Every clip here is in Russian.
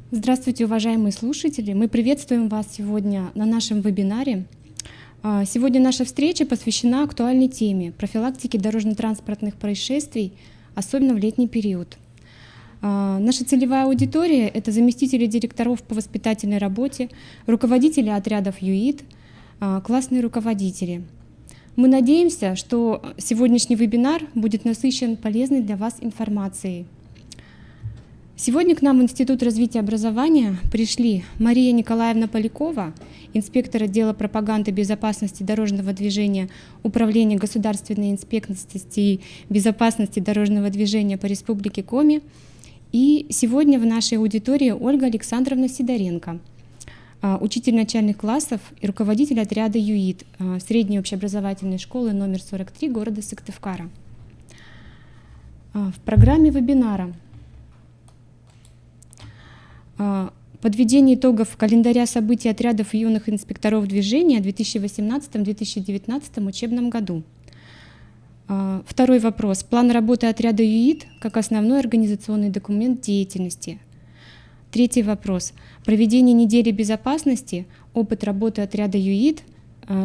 Здравствуйте, уважаемые слушатели! Мы приветствуем вас сегодня на нашем вебинаре. Сегодня наша встреча посвящена актуальной теме профилактики дорожно-транспортных происшествий, особенно в летний период. Наша целевая аудитория — это заместители директоров по воспитательной работе, руководители отрядов ЮИД, классные руководители. Мы надеемся, что сегодняшний вебинар будет насыщен полезной для вас информацией. Сегодня к нам в Институт развития образования пришли Мария Николаевна Полякова, инспектор отдела пропаганды безопасности дорожного движения Управления государственной инспекции и безопасности дорожного движения по Республике Коми. И сегодня в нашей аудитории Ольга Александровна Сидоренко, учитель начальных классов и руководитель отряда ЮИД средней общеобразовательной школы номер 43 города Сыктывкара. В программе вебинара подведение итогов календаря событий отрядов юных инспекторов движения в 2018-2019 учебном году. Второй вопрос. План работы отряда ЮИД как основной организационный документ деятельности. Третий вопрос. Проведение недели безопасности, опыт работы отряда ЮИД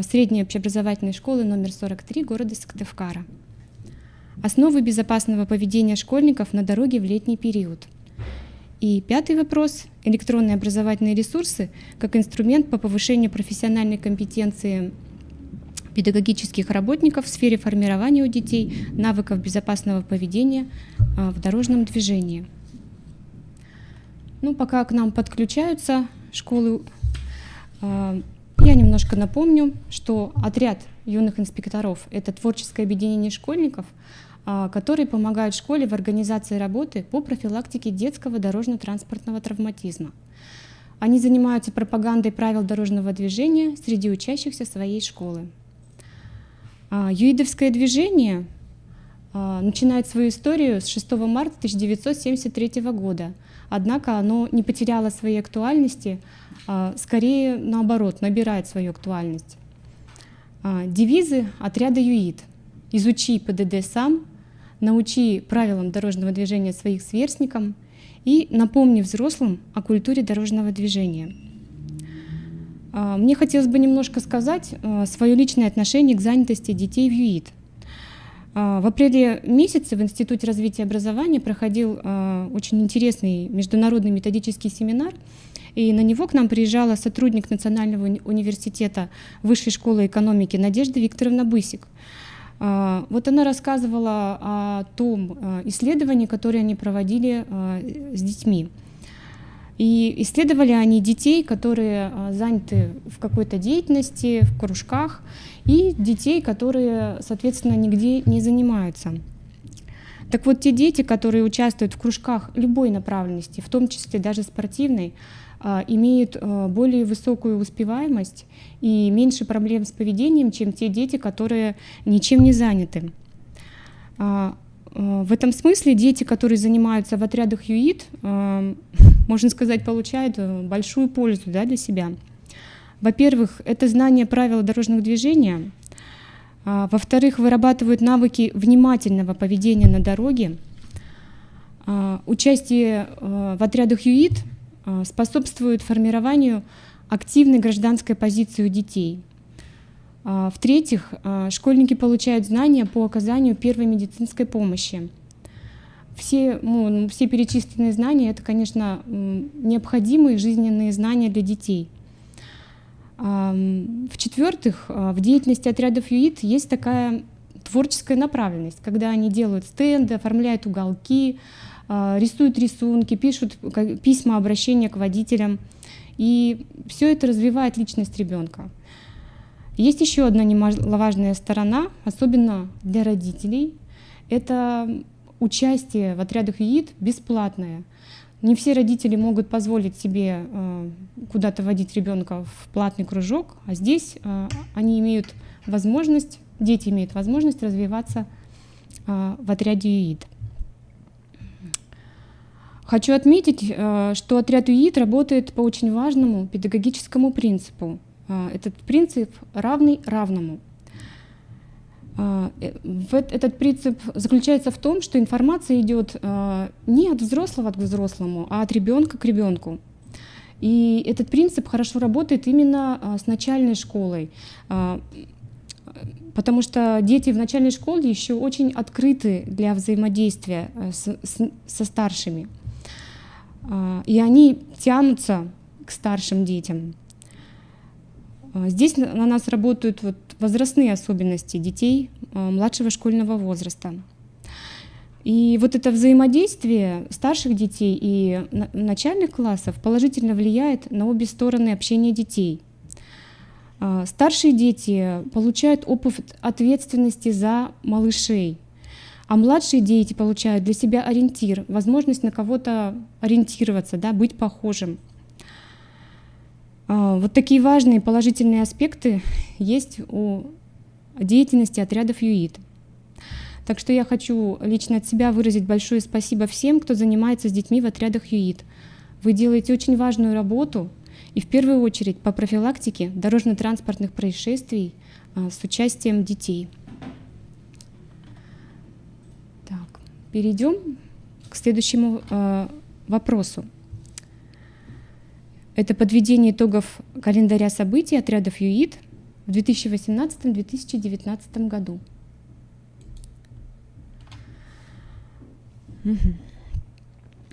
средней общеобразовательной школы номер 43 города Сыктывкара. Основы безопасного поведения школьников на дороге в летний период. И пятый вопрос. Электронные образовательные ресурсы как инструмент по повышению профессиональной компетенции педагогических работников в сфере формирования у детей навыков безопасного поведения в дорожном движении. Пока к нам подключаются школы, я немножко напомню, что отряд юных инспекторов — это творческое объединение школьников, которые помогают школе в организации работы по профилактике детского дорожно-транспортного травматизма. Они занимаются пропагандой правил дорожного движения среди учащихся своей школы. ЮИДовское движение начинает свою историю с 6 марта 1973 года, однако оно не потеряло своей актуальности, скорее наоборот, набирает свою актуальность. Девизы отряда ЮИД: «Изучи ПДД сам», «Научи правилам дорожного движения своих сверстников» и «Напомни взрослым о культуре дорожного движения». Мне хотелось бы немножко сказать свое личное отношение к занятости детей в ЮИД. В апреле месяце в Институте развития образования проходил очень интересный международный методический семинар, и на него к нам приезжала сотрудник Национального университета Высшей школы экономики Надежда Викторовна Бысик. Вот она рассказывала о том исследовании, которое они проводили с детьми. И исследовали они детей, которые заняты в какой-то деятельности, в кружках, и детей, которые, соответственно, нигде не занимаются. Так вот, те дети, которые участвуют в кружках любой направленности, в том числе даже спортивной, имеют более высокую успеваемость и меньше проблем с поведением, чем те дети, которые ничем не заняты. В этом смысле дети, которые занимаются в отрядах ЮИД, можно сказать, получают большую пользу для себя. Во-первых, это знание правил дорожного движения. Во-вторых, вырабатывают навыки внимательного поведения на дороге. Участие в отрядах ЮИД способствует формированию активной гражданской позиции у детей. В-третьих, школьники получают знания по оказанию первой медицинской помощи. Все перечисленные знания — это, конечно, необходимые жизненные знания для детей. В-четвертых, в деятельности отрядов ЮИД есть такая творческая направленность, когда они делают стенды, оформляют уголки, рисуют рисунки, пишут письма, обращения к водителям. И все это развивает личность ребенка. Есть еще одна немаловажная сторона, особенно для родителей. Это участие в отрядах ЮИД бесплатное. Не все родители могут позволить себе куда-то водить ребенка в платный кружок, а здесь они имеют возможность, дети имеют возможность развиваться в отряде ЮИД. Хочу отметить, что отряд ЮИД работает по очень важному педагогическому принципу. Этот принцип равный равному. Этот принцип заключается в том, что информация идет не от взрослого к взрослому, а от ребенка к ребенку. И этот принцип хорошо работает именно с начальной школой, потому что дети в начальной школе еще очень открыты для взаимодействия со старшими, и они тянутся к старшим детям. Здесь на нас работают вот возрастные особенности детей младшего школьного возраста. И вот это взаимодействие старших детей и начальных классов положительно влияет на обе стороны общения детей. Старшие дети получают опыт ответственности за малышей, а младшие дети получают для себя ориентир, возможность на кого-то ориентироваться, да, быть похожим. Вот такие важные положительные аспекты есть у деятельности отрядов ЮИД. Так что я хочу лично от себя выразить большое спасибо всем, кто занимается с детьми в отрядах ЮИД. Вы делаете очень важную работу, и в первую очередь по профилактике дорожно-транспортных происшествий с участием детей. Так, перейдем к следующему вопросу. Это подведение итогов календаря событий отрядов ЮИД в 2018-2019 году.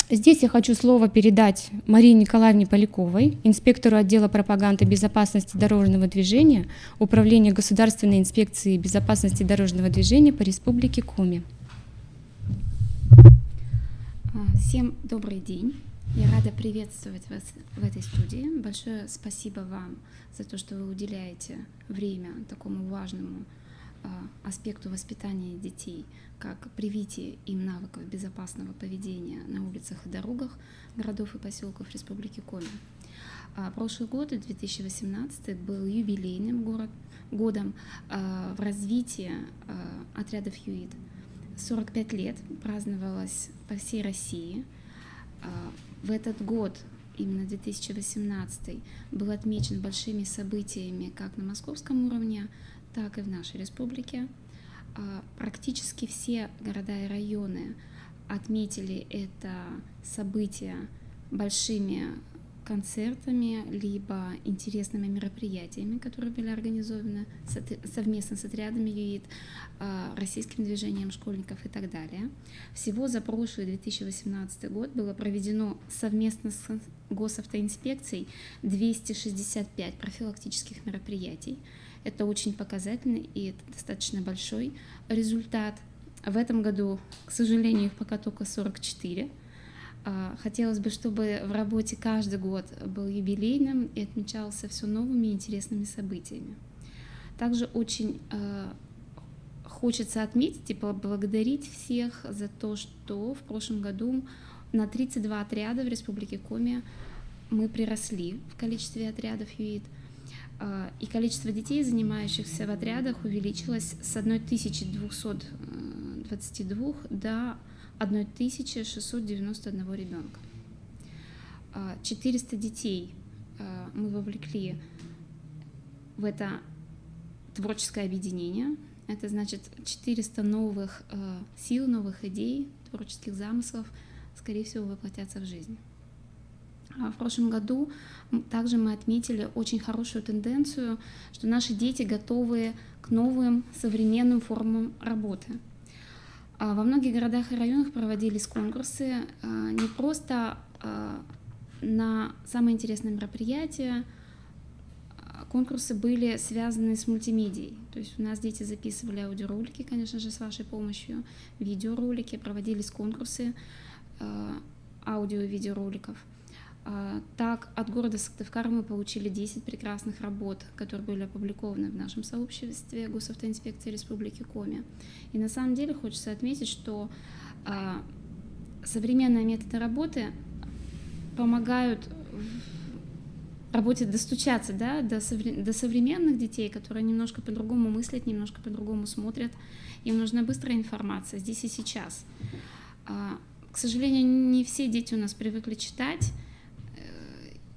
Здесь я хочу слово передать Марии Николаевне Поляковой, инспектору отдела пропаганды безопасности дорожного движения Управления Государственной инспекции безопасности дорожного движения по Республике Коми. Всем добрый день. Я рада приветствовать вас в этой студии. Большое спасибо вам за то, что вы уделяете время такому важному аспекту воспитания детей, как привитие им навыков безопасного поведения на улицах и дорогах городов и поселков Республики Коми. Прошлый год, 2018, был юбилейным годом в развитии отрядов ЮИД. 45 лет праздновалось по всей России. В этот год, именно 2018, был отмечен большими событиями как на московском уровне, так и в нашей республике. Практически все города и районы отметили это событие большими концертами, либо интересными мероприятиями, которые были организованы совместно с отрядами ЮИД, российским движением школьников и так далее. Всего за прошлый 2018 год было проведено совместно с госавтоинспекцией 265 профилактических мероприятий. Это очень показательный и это достаточно большой результат. В этом году, к сожалению, их пока только 44. Хотелось бы, чтобы в работе каждый год был юбилейным и отмечался все новыми и интересными событиями. Также очень хочется отметить и поблагодарить всех за то, что в прошлом году на 32 отряда в Республике Коми мы приросли в количестве отрядов ЮИД, и количество детей, занимающихся в отрядах, увеличилось с 1222 до 1691 ребенка. 400 детей мы вовлекли в это творческое объединение. Это значит 400 новых сил, новых идей, творческих замыслов, скорее всего, воплотятся в жизнь. В прошлом году также мы отметили очень хорошую тенденцию, что наши дети готовы к новым современным формам работы. Во многих городах и районах проводились конкурсы не просто на самые интересные мероприятия, конкурсы были связаны с мультимедией. То есть у нас дети записывали аудиоролики, конечно же, с вашей помощью, видеоролики, проводились конкурсы аудио- и видеороликов. Так, от города Сыктывкар мы получили 10 прекрасных работ, которые были опубликованы в нашем сообществе Госавтоинспекции Республики Коми. И на самом деле хочется отметить, что современные методы работы помогают в работе достучаться, да, до современных детей, которые немножко по-другому мыслят, немножко по-другому смотрят. Им нужна быстрая информация здесь и сейчас. К сожалению, не все дети у нас привыкли читать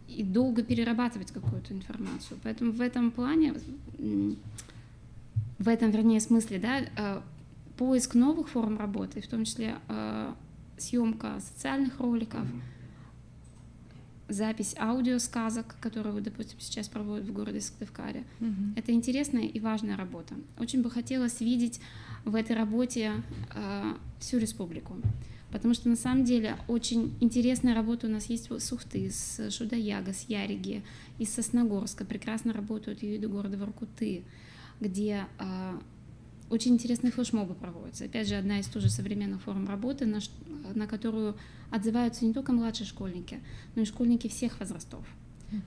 и долго перерабатывать какую-то информацию. Поэтому в этом плане, в этом, вернее, смысле, да, поиск новых форм работы, в том числе съемка социальных роликов, запись аудиосказок, которые, допустим, сейчас проводят в городе Сыктывкаре. Мгм. Это интересная и важная работа. Очень бы хотелось видеть в этой работе всю республику, потому что на самом деле очень интересная работа у нас есть с Ухты, с Шудаяга, с Яриги, из Сосногорска. Прекрасно работают юиды города Воркуты, где очень интересные флешмобы проводятся. Опять же, одна из тоже современных форм работы, на которую отзываются не только младшие школьники, но и школьники всех возрастов.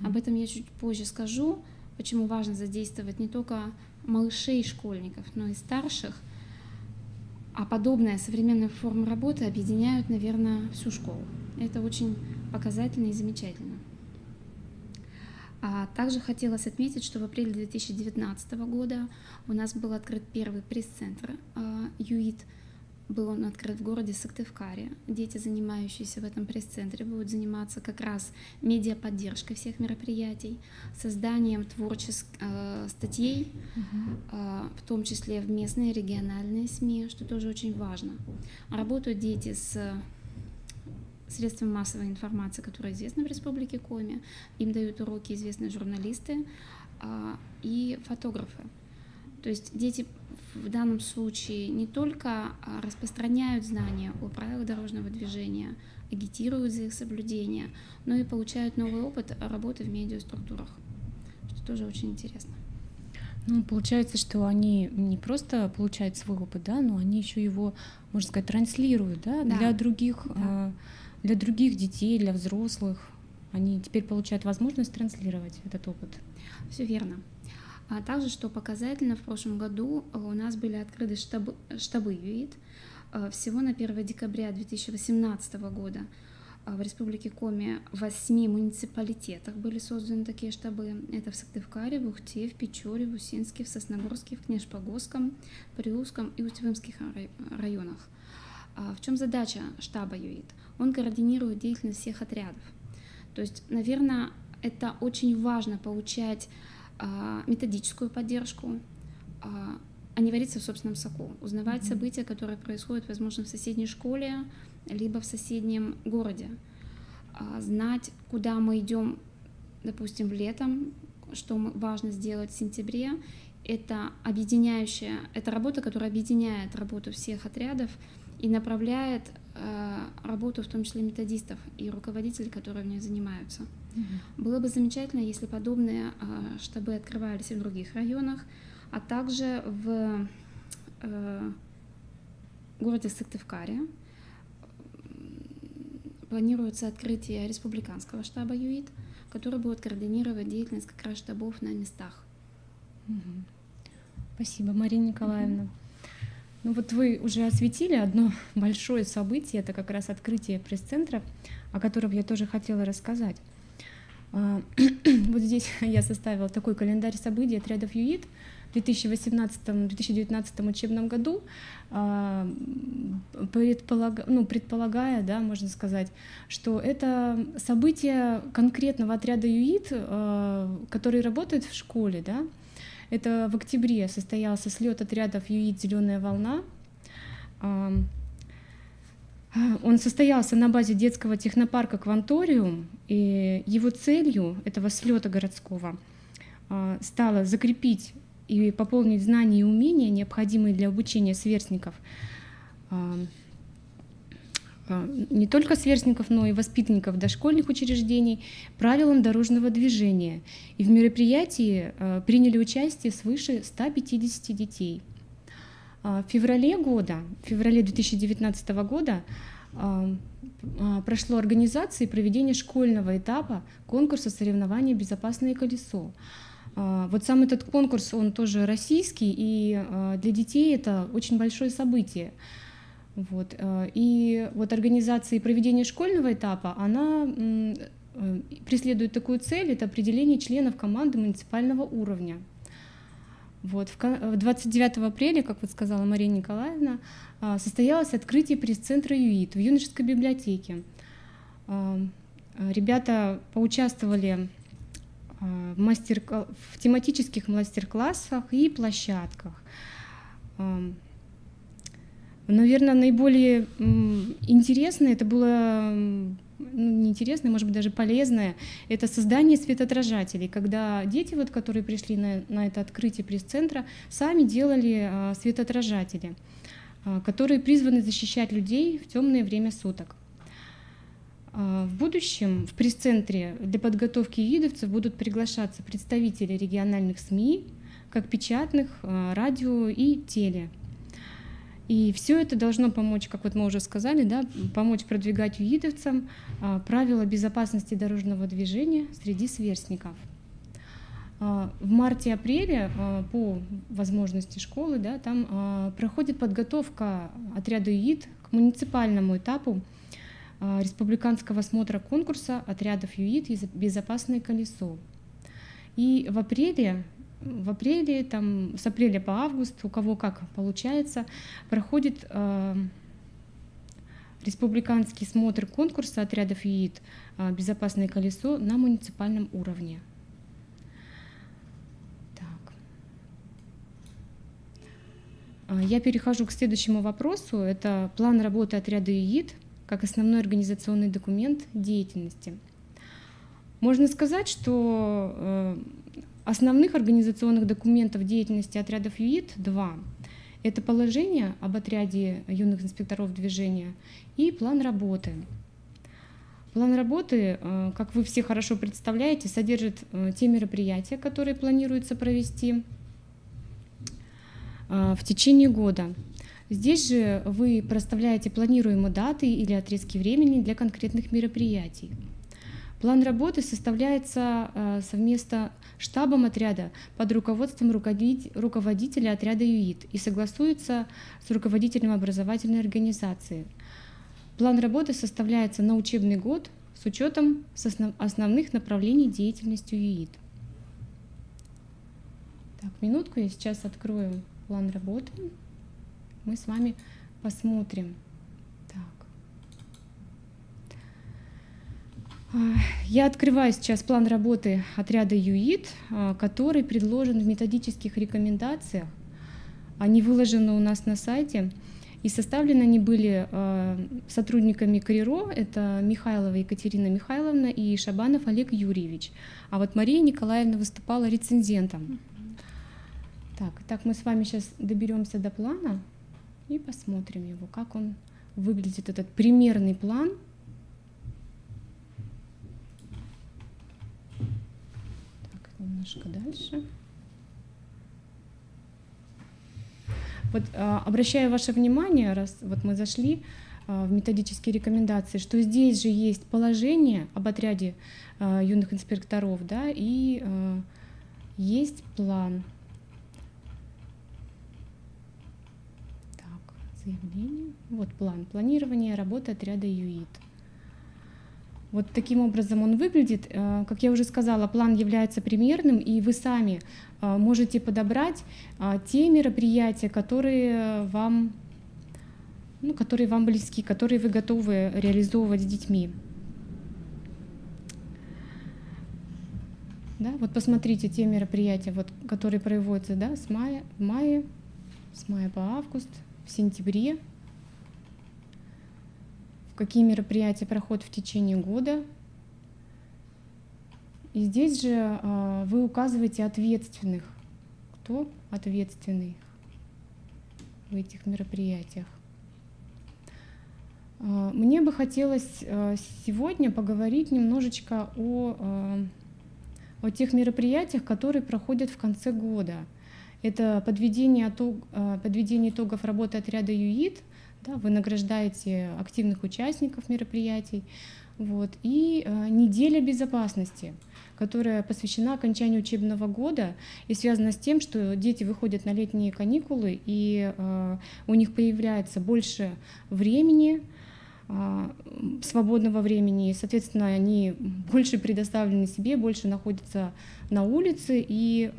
Об этом я чуть позже скажу, почему важно задействовать не только малышей школьников, но и старших. А подобные современные формы работы объединяют, наверное, всю школу. Это очень показательно и замечательно. А также хотелось отметить, что в апреле 2019 года у нас был открыт первый пресс-центр ЮИТ. Был он открыт в городе Сыктывкаре. Дети, занимающиеся в этом пресс-центре, будут заниматься как раз медиаподдержкой всех мероприятий, созданием творческих статей, в том числе в местные региональные СМИ, что тоже очень важно. Работают дети с средствами массовой информации, которые известны в Республике Коми. Им дают уроки известные журналисты и фотографы. То есть дети в данном случае не только распространяют знания о правилах дорожного движения, агитируют за их соблюдение, но и получают новый опыт работы в медиаструктурах, что тоже очень интересно. Ну, получается, что они не просто получают свой опыт, да, но они еще его, можно сказать, транслируют, да, Да. для других детей, для взрослых. Они теперь получают возможность транслировать этот опыт. Все верно. А также, что показательно, в прошлом году у нас были открыты штабы ЮИТ. Всего на 1 декабря 2018 года в Республике Коми в 8 муниципалитетах были созданы такие штабы. Это в Сыктывкаре, в Ухте, в Печоре, в Усинске, в Сосногорске, в Кнежпогосском, Приусском и Усть-Вымских районах. В чем задача штаба ЮИТ? Он координирует деятельность всех отрядов. То есть, наверное, это очень важно получать методическую поддержку, а не вариться в собственном соку, узнавать события, которые происходят, возможно, в соседней школе, либо в соседнем городе, знать, куда мы идем, допустим, летом, что важно сделать в сентябре. Это работа, которая объединяет работу всех отрядов и направляет работу, в том числе методистов и руководителей, которые в ней занимаются. Было бы замечательно, если подобные штабы открывались и в других районах, а также в городе Сыктывкаре планируется открытие республиканского штаба ЮИТ, который будет координировать деятельность как раз штабов на местах. Спасибо, Марина Николаевна. Ну вот вы уже осветили одно большое событие, это как раз открытие пресс-центра, о котором я тоже хотела рассказать. Вот здесь я составила такой календарь событий отрядов ЮИТ в 2018-2019 учебном году, предполагая, да, можно сказать, что это событие конкретного отряда ЮИТ, который работает в школе, да. Это в октябре состоялся слет отрядов ЮИТ «Зеленая волна». Он состоялся на базе детского технопарка «Кванториум», и его целью этого слета городского стало закрепить и пополнить знания и умения, необходимые для обучения сверстников, не только сверстников, но и воспитанников дошкольных учреждений, правилам дорожного движения. И в мероприятии приняли участие свыше 150 детей. В феврале 2019 года прошло организация и проведение школьного этапа конкурса соревнования «Безопасное колесо». Вот сам этот конкурс, он тоже российский, и для детей это очень большое событие. Вот. И вот организация и проведение школьного этапа, она преследует такую цель, это определение членов команды муниципального уровня. Вот. 29 апреля, как вот сказала Марина Николаевна, состоялось открытие пресс-центра ЮИТ в юношеской библиотеке. Ребята поучаствовали в тематических мастер-классах и площадках. Наверное, наиболее интересное, это было не интересное, может быть, даже полезное, это создание светоотражателей, когда дети, вот, которые пришли на это открытие пресс-центра, сами делали светоотражатели, которые призваны защищать людей в темное время суток. В будущем в пресс-центре для подготовки ИИДовцев будут приглашаться представители региональных СМИ, как печатных, радио и теле. И все это должно помочь, как вот мы уже сказали, да, помочь продвигать УИДовцам правила безопасности дорожного движения среди сверстников. В марте-апреле по возможности школы, да, там проходит подготовка отряда ЮИД к муниципальному этапу республиканского смотра конкурса отрядов ЮИД «Безопасное колесо». И в апреле, там, с апреля по август, у кого как получается, проходит республиканский смотр конкурса отрядов ЮИД «Безопасное колесо» на муниципальном уровне. Так. Я перехожу к следующему вопросу. Это план работы отряда ЮИД как основной организационный документ деятельности. Можно сказать, что основных организационных документов деятельности отрядов ЮИД два. Это положение об отряде юных инспекторов движения и план работы. План работы, как вы все хорошо представляете, содержит те мероприятия, которые планируется провести в течение года. Здесь же вы проставляете планируемые даты или отрезки времени для конкретных мероприятий. План работы составляется совместно штабом отряда под руководством руководителя отряда ЮИД и согласуется с руководителем образовательной организации. План работы составляется на учебный год с учетом основных направлений деятельности ЮИД. Так, минутку, я сейчас открою план работы. Мы с вами посмотрим. Я открываю сейчас план работы отряда ЮИД, который предложен в методических рекомендациях. Они выложены у нас на сайте, и составлены они были сотрудниками КРИРО, это Михайлова Екатерина Михайловна и Шабанов Олег Юрьевич. А вот Мария Николаевна выступала рецензентом. Так, мы с вами сейчас доберемся до плана и посмотрим его, как он выглядит, этот примерный план. Немножко дальше. Вот обращаю ваше внимание, раз вот мы зашли в методические рекомендации, что здесь же есть положение об отряде юных инспекторов, да, и есть план. Так, заявление. Вот план. Планирование работы отряда ЮИД. Вот таким образом он выглядит. Как я уже сказала, план является примерным, и вы сами можете подобрать те мероприятия, которые вам близки, которые вы готовы реализовывать с детьми. Да, вот посмотрите те мероприятия, вот, которые проводятся, да, с мая по август, в сентябре. Какие мероприятия проходят в течение года. И здесь же вы указываете ответственных. Кто ответственный в этих мероприятиях. Мне бы хотелось сегодня поговорить немножечко о тех мероприятиях, которые проходят в конце года. Это подведение итогов работы отряда ЮИД. Да, вы награждаете активных участников мероприятий. Вот, и неделя безопасности, которая посвящена окончанию учебного года и связана с тем, что дети выходят на летние каникулы, и у них появляется больше времени, свободного времени, и, соответственно, они больше предоставлены себе, больше находятся на улице, и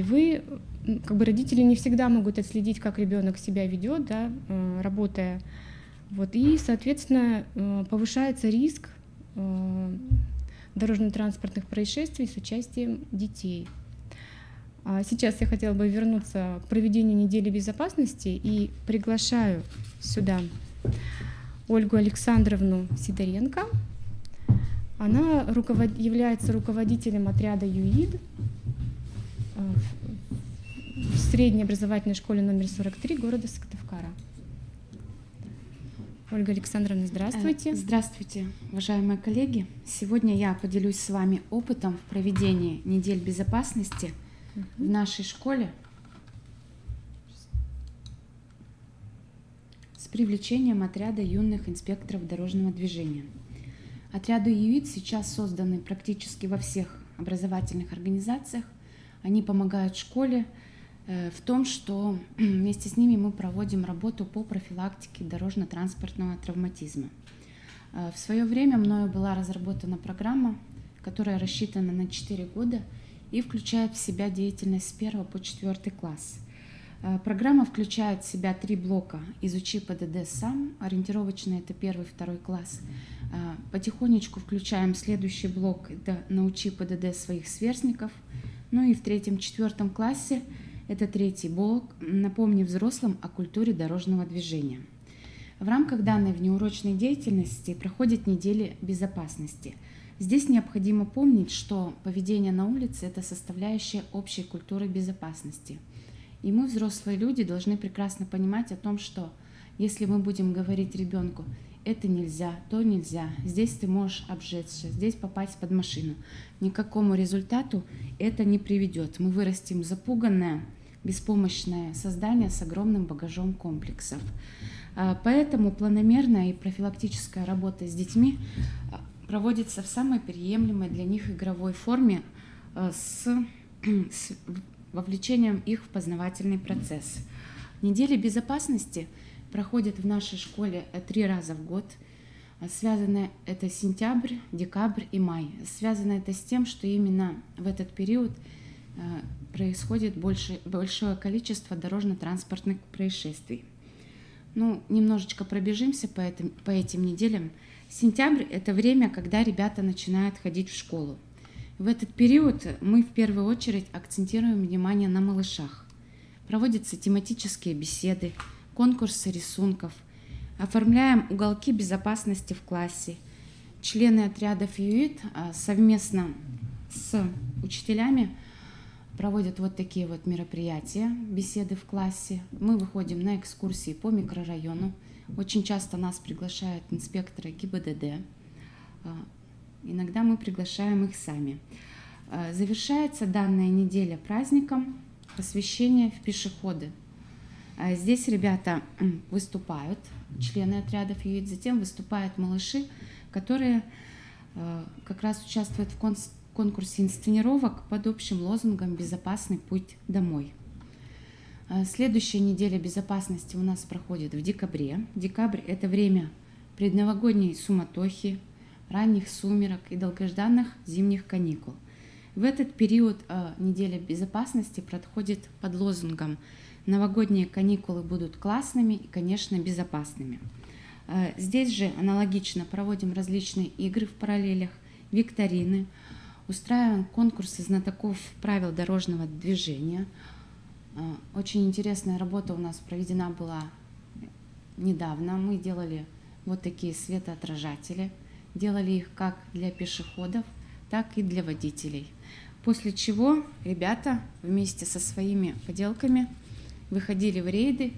вы, как бы, родители не всегда могут отследить, как ребенок себя ведет, да, работая. Вот, и, соответственно, повышается риск дорожно-транспортных происшествий с участием детей. Сейчас я хотела бы вернуться к проведению недели безопасности и приглашаю сюда Ольгу Александровну Сидоренко. Она является руководителем отряда ЮИД в средней образовательной школе номер 43 города Сыктывкара. Ольга Александровна, здравствуйте. Здравствуйте, уважаемые коллеги. Сегодня я поделюсь с вами опытом в проведении недель безопасности в нашей школе с привлечением отряда юных инспекторов дорожного движения. Отряды ЮИД сейчас созданы практически во всех образовательных организациях. Они помогают школе в том, что вместе с ними мы проводим работу по профилактике дорожно-транспортного травматизма. В свое время мною была разработана программа, которая рассчитана на 4 года и включает в себя деятельность с 1 по 4 класс. Программа включает в себя 3 блока «Изучи ПДД сам», ориентировочно это 1-2 класс. Потихонечку включаем следующий блок, это «Научи ПДД своих сверстников». Ну и в 3-4 классе это 3-й блок «Напомни взрослым о культуре дорожного движения». В рамках данной внеурочной деятельности проходят недели безопасности. Здесь необходимо помнить, что поведение на улице – это составляющая общей культуры безопасности. И мы, взрослые люди, должны прекрасно понимать о том, что если мы будем говорить ребенку «это нельзя», «то нельзя», «здесь ты можешь обжечься», «здесь попасть под машину», ни к какому результату это не приведет. Мы вырастим запуганное, беспомощное создание с огромным багажом комплексов. Поэтому планомерная и профилактическая работа с детьми проводится в самой приемлемой для них игровой форме с вовлечением их в познавательный процесс. Недели безопасности проходят в нашей школе 3 раза в год. Связано это сентябрь, декабрь и май. Связано это с тем, что именно в этот период происходит большое количество дорожно-транспортных происшествий. Немножечко пробежимся по этим неделям. Сентябрь – это время, когда ребята начинают ходить в школу. В этот период мы в первую очередь акцентируем внимание на малышах. Проводятся тематические беседы, конкурсы рисунков, оформляем уголки безопасности в классе. Члены отрядов ЮИД совместно с учителями проводят вот такие вот мероприятия, беседы в классе. Мы выходим на экскурсии по микрорайону. Очень часто нас приглашают инспекторы ГИБДД. Иногда мы приглашаем их сами. Завершается данная неделя праздником посвящения в пешеходы. Здесь ребята выступают, члены отрядов ЮИД, затем выступают малыши, которые как раз участвуют в конкурсе инсценировок под общим лозунгом «Безопасный путь домой». Следующая неделя безопасности у нас проходит в декабре. Декабрь – это время предновогодней суматохи, ранних сумерок и долгожданных зимних каникул. В этот период неделя безопасности проходит под лозунгом «Новогодние каникулы будут классными и, конечно, безопасными». Здесь же аналогично проводим различные игры в параллелях, викторины, устраиваем конкурсы знатоков правил дорожного движения. Очень интересная работа у нас проведена была недавно. Мы делали вот такие светоотражатели, делали их как для пешеходов, так и для водителей. После чего ребята вместе со своими поделками выходили в рейды,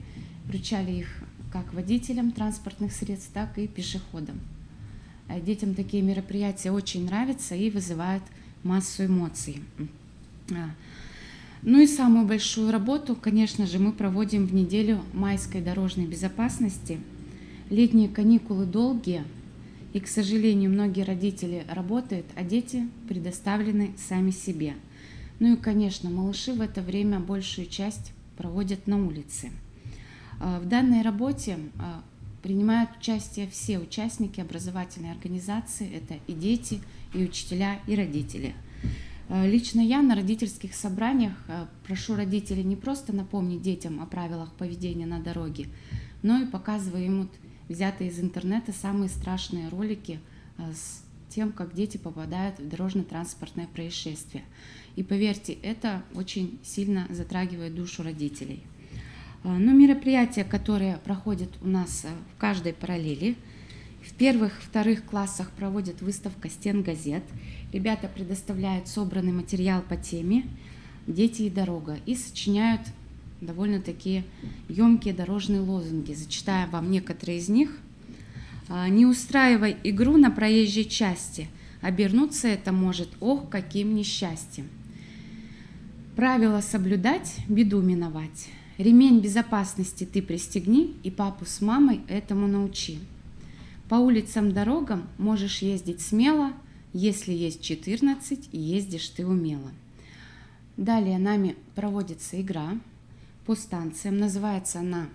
вручали их как водителям транспортных средств, так и пешеходам. Детям такие мероприятия очень нравятся и вызывают массу эмоций. Ну и самую большую работу, конечно же, мы проводим в неделю майской дорожной безопасности. Летние каникулы долгие, и, к сожалению, многие родители работают, а дети предоставлены сами себе. Ну и, конечно, малыши в это время большую часть проводят на улице. В данной работе принимают участие все участники образовательной организации, это и дети, и учителя, и родители. Лично я на родительских собраниях прошу родителей не просто напомнить детям о правилах поведения на дороге, но и показываю им взятые из интернета самые страшные ролики с тем, как дети попадают в дорожно-транспортное происшествие. И поверьте, это очень сильно затрагивает душу родителей. Но мероприятия, которые проходят у нас в каждой параллели, в первых, вторых классах проводят выставка стен газет. Ребята предоставляют собранный материал по теме «Дети и дорога» и сочиняют довольно такие емкие дорожные лозунги. Зачитаю вам некоторые из них. «Не устраивай игру на проезжей части, обернуться это может, ох, каким несчастьем. Правила соблюдать, беду миновать. Ремень безопасности ты пристегни и папу с мамой этому научи. По улицам, дорогам можешь ездить смело, если есть 14 и ездишь ты умело». Далее нами проводится игра по станциям. Называется она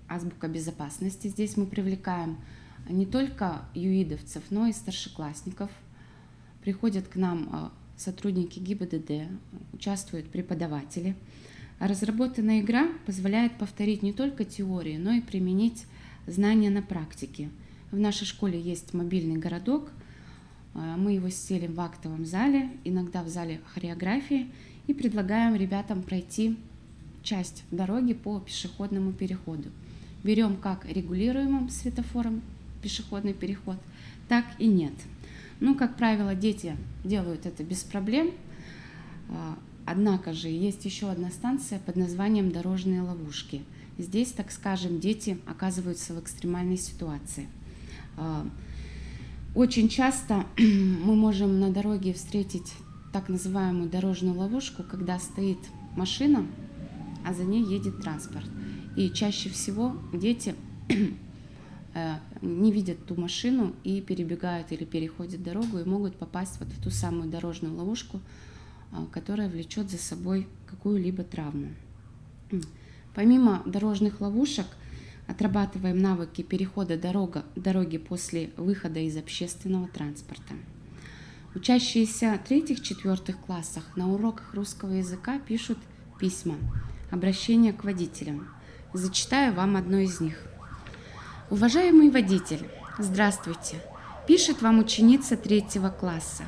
«Азбука безопасности». Здесь мы привлекаем не только юидовцев, но и старшеклассников. Приходят к нам сотрудники ГИБДД, участвуют преподаватели. Разработанная игра позволяет повторить не только теорию, но и применить знания на практике. В нашей школе есть мобильный городок. Мы его стелим в актовом зале, иногда в зале хореографии, и предлагаем ребятам пройти часть дороги по пешеходному переходу. Берем как регулируемым светофором пешеходный переход, так и нет. Ну, как правило, дети делают это без проблем. Однако же есть еще одна станция под названием «Дорожные ловушки». Здесь, так скажем, дети оказываются в экстремальной ситуации. Очень часто мы можем на дороге встретить так называемую дорожную ловушку, когда стоит машина, а за ней едет транспорт. И чаще всего дети не видят ту машину и перебегают или переходят дорогу и могут попасть вот в ту самую дорожную ловушку, которая влечет за собой какую-либо травму. Помимо дорожных ловушек, отрабатываем навыки перехода дороги после выхода из общественного транспорта. Учащиеся 3-4 классах на уроках русского языка пишут письма, обращения к водителям. Зачитаю вам одно из них. «Уважаемый водитель, здравствуйте. Пишет вам ученица 3 класса.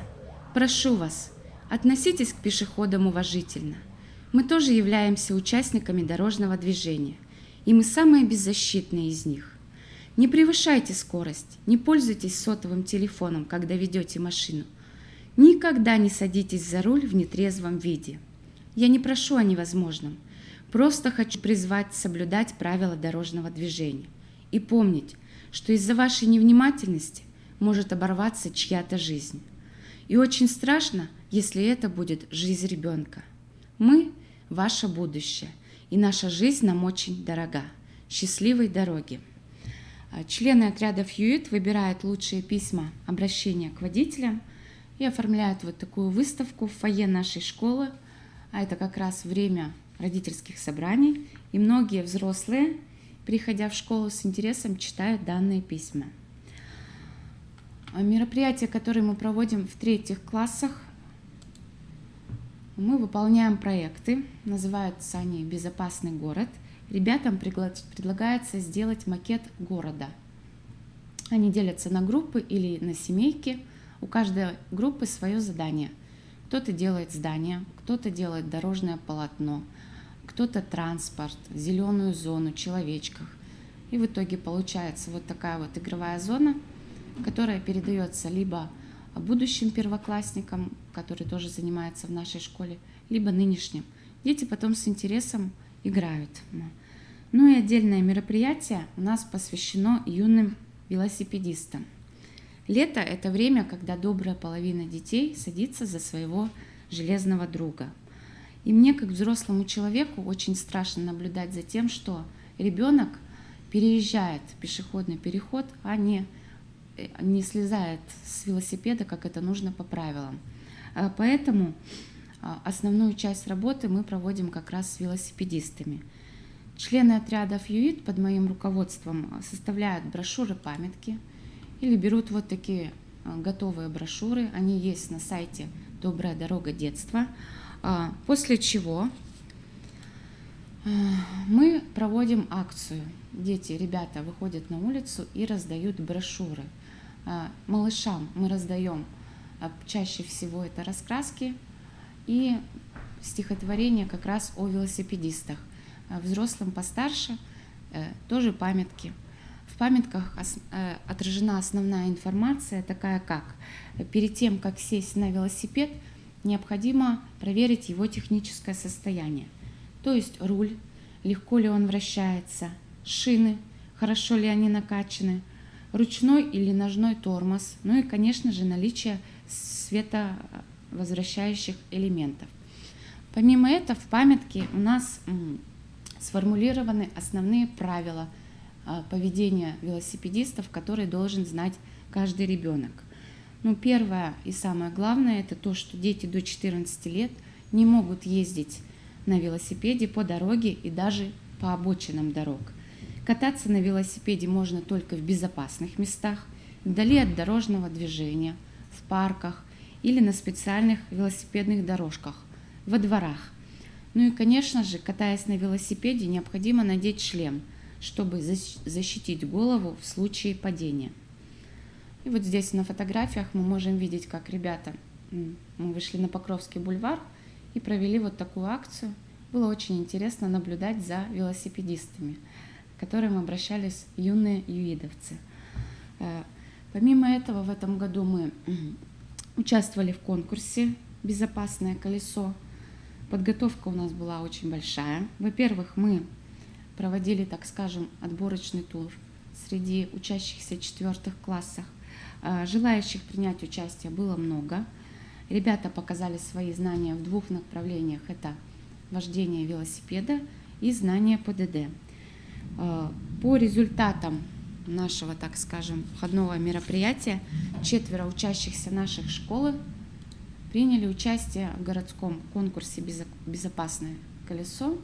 Прошу вас, относитесь к пешеходам уважительно. Мы тоже являемся участниками дорожного движения, и мы самые беззащитные из них. Не превышайте скорость, не пользуйтесь сотовым телефоном, когда ведете машину. Никогда не садитесь за руль в нетрезвом виде. Я не прошу о невозможном, просто хочу призвать соблюдать правила дорожного движения и помнить, что из-за вашей невнимательности может оборваться чья-то жизнь. И очень страшно, если это будет жизнь ребенка. Мы – ваше будущее, и наша жизнь нам очень дорога. Счастливой дороги!» Члены отрядов ЮИД выбирают лучшие письма обращения к водителям и оформляют вот такую выставку в фойе нашей школы. А это как раз время родительских собраний, и многие взрослые, приходя в школу, с интересом читают данные письма. Мероприятия, которые мы проводим в 3 классах, мы выполняем проекты, называются они «Безопасный город». Ребятам предлагается сделать макет города. Они делятся на группы или на семейки. У каждой группы свое задание. Кто-то делает здание, кто-то делает дорожное полотно, кто-то транспорт, зеленую зону, человечков. И в итоге получается вот такая вот игровая зона, которая передается либо будущим первоклассникам, которые тоже занимаются в нашей школе, либо нынешним. Дети потом с интересом играют. Ну и отдельное мероприятие у нас посвящено юным велосипедистам. Лето – это время, когда добрая половина детей садится за своего железного друга. И мне, как взрослому человеку, очень страшно наблюдать за тем, что ребенок переезжает пешеходный переход, а не слезает с велосипеда, как это нужно по правилам. Поэтому основную часть работы мы проводим как раз с велосипедистами. Члены отрядов ЮИД под моим руководством составляют брошюры-памятки или берут вот такие готовые брошюры. Они есть на сайте «Добрая дорога детства». После чего мы проводим акцию. Дети, ребята выходят на улицу и раздают брошюры. Малышам мы раздаем, чаще всего это раскраски, и стихотворение как раз о велосипедистах. Взрослым постарше тоже памятки. В памятках отражена основная информация, такая как: перед тем, как сесть на велосипед, необходимо проверить его техническое состояние. То есть руль, легко ли он вращается, шины, хорошо ли они накачаны, ручной или ножной тормоз, ну и, конечно же, наличие световозвращающих элементов. Помимо этого, в памятке у нас сформулированы основные правила поведения велосипедистов, которые должен знать каждый ребенок. Ну, первое и самое главное — это то, что дети до 14 лет не могут ездить на велосипеде по дороге и даже по обочинам дорог. Кататься на велосипеде можно только в безопасных местах, вдали от дорожного движения, в парках или на специальных велосипедных дорожках, во дворах. Ну и, конечно же, катаясь на велосипеде, необходимо надеть шлем, чтобы защитить голову в случае падения. И вот здесь на фотографиях мы можем видеть, как ребята, мы вышли на Покровский бульвар и провели вот такую акцию. Было очень интересно наблюдать за велосипедистами, к которым обращались юные юидовцы. Помимо этого, в этом году мы участвовали в конкурсе «Безопасное колесо». Подготовка у нас была очень большая. Во-первых, мы проводили, так скажем, отборочный тур среди учащихся 4 классах. Желающих принять участие было много. Ребята показали свои знания в 2 направлениях. Это вождение велосипеда и знание ПДД. По результатам нашего, так скажем, входного мероприятия 4 учащихся наших школы приняли участие в городском конкурсе «Безопасное колесо»,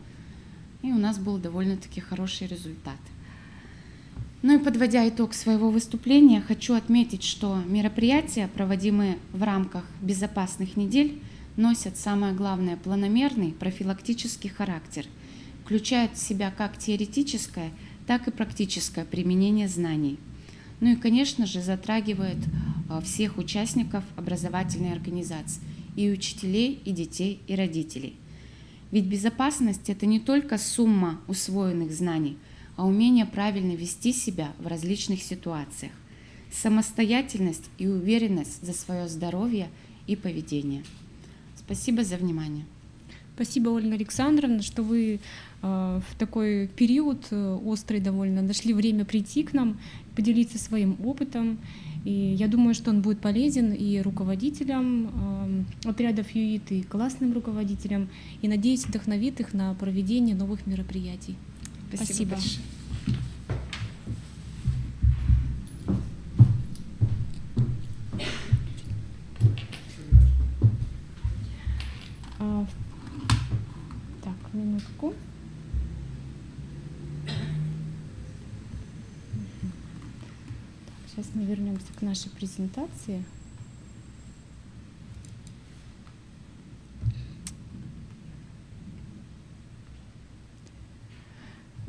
и у нас был довольно-таки хороший результат. Ну и подводя итог своего выступления, хочу отметить, что мероприятия, проводимые в рамках безопасных недель, носят самое главное планомерный профилактический характер, включают в себя как теоретическое, так и практическое применение знаний. Ну и, конечно же, затрагивает всех участников образовательной организации, и учителей, и детей, и родителей. Ведь безопасность — это не только сумма усвоенных знаний, а умение правильно вести себя в различных ситуациях, самостоятельность и уверенность за свое здоровье и поведение. Спасибо за внимание. Спасибо, Ольга Александровна, что вы в такой период острый довольно нашли время прийти к нам, поделиться своим опытом. И я думаю, что он будет полезен и руководителям отрядов ЮИТ, и классным руководителям, и, надеюсь, вдохновит их на проведение новых мероприятий. Спасибо. Большое. Так, минутку. Сейчас мы вернемся к нашей презентации.